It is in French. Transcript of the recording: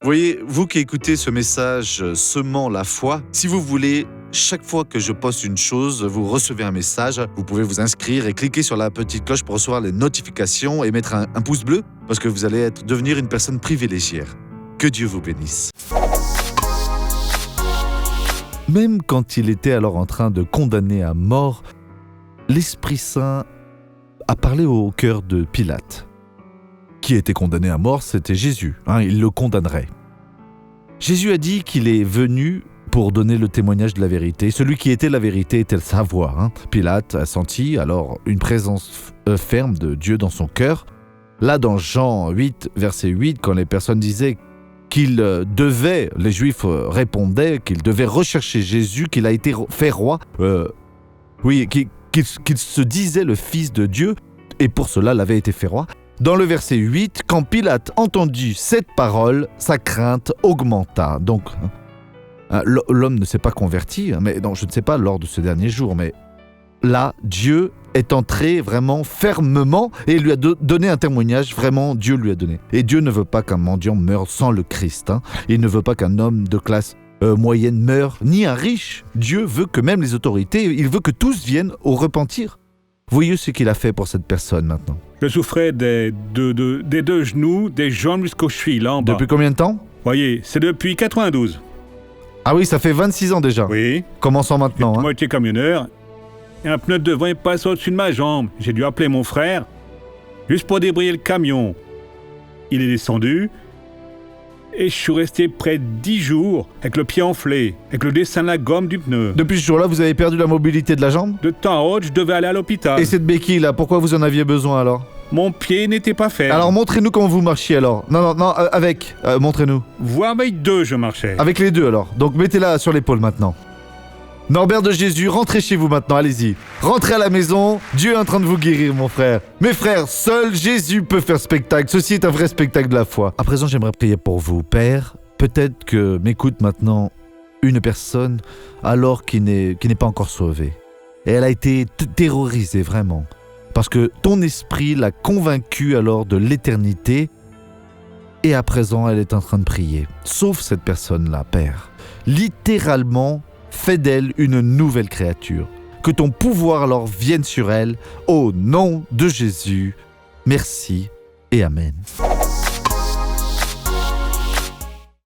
Vous voyez, vous qui écoutez ce message semant la foi, si vous voulez, chaque fois que je poste une chose, vous recevez un message, vous pouvez vous inscrire et cliquer sur la petite cloche pour recevoir les notifications et mettre un pouce bleu parce que vous allez devenir une personne privilégiée. Que Dieu vous bénisse. Même quand il était alors en train de condamner à mort, l'Esprit Saint a parlé au cœur de Pilate. Qui était condamné à mort, c'était Jésus. Il le condamnerait. Jésus a dit qu'il est venu pour donner le témoignage de la vérité. Celui qui était la vérité était sa voix. Pilate a senti alors une présence ferme de Dieu dans son cœur. Là, dans Jean 8, verset 8, quand les personnes disaient les Juifs répondaient qu'ils devaient rechercher Jésus, qu'il a été fait roi, qu'il se disait le Fils de Dieu, et pour cela l'avait été fait roi. Dans le verset 8, quand Pilate entendit cette parole, sa crainte augmenta. Donc, l'homme ne s'est pas converti, mais non, je ne sais pas lors de ce dernier jour, mais là, Dieu est entré vraiment fermement et lui a donné un témoignage, vraiment Dieu lui a donné. Et Dieu ne veut pas qu'un mendiant meure sans le Christ. Il ne veut pas qu'un homme de classe moyenne meure, ni un riche. Dieu veut que même les autorités, il veut que tous viennent au repentir. Voyez ce qu'il a fait pour cette personne maintenant. Je souffrais des deux genoux, des jambes jusqu'aux chevilles, là en bas. Depuis combien de temps ? Voyez, c'est depuis 92. Ah oui, ça fait 26 ans déjà. Oui. Commençons maintenant. Moi, j'étais camionneur. Et un pneu de devant est passé au-dessus de ma jambe. J'ai dû appeler mon frère, juste pour débrayer le camion. Il est descendu, et je suis resté près de 10 jours, avec le pied enflé, avec le dessin de la gomme du pneu. Depuis ce jour-là, vous avez perdu la mobilité de la jambe ? De temps à autre, je devais aller à l'hôpital. Et cette béquille-là, pourquoi vous en aviez besoin alors ? Mon pied n'était pas ferme. Alors montrez-nous comment vous marchiez alors. Non, montrez-nous. Voire avec deux, je marchais. Avec les deux alors. Donc mettez-la sur l'épaule maintenant. Norbert de Jésus, rentrez chez vous maintenant, allez-y. Rentrez à la maison, Dieu est en train de vous guérir, mon frère. Mes frères, seul Jésus peut faire spectacle. Ceci est un vrai spectacle de la foi. À présent, j'aimerais prier pour vous. Père, peut-être que m'écoute maintenant une personne alors qui n'est pas encore sauvée. Et elle a été terrorisée, vraiment. Parce que ton esprit l'a convaincue alors de l'éternité. Et à présent, elle est en train de prier. Sauve cette personne-là, Père. Littéralement, fais d'elle une nouvelle créature. Que ton pouvoir alors vienne sur elle. Au nom de Jésus. Merci et Amen.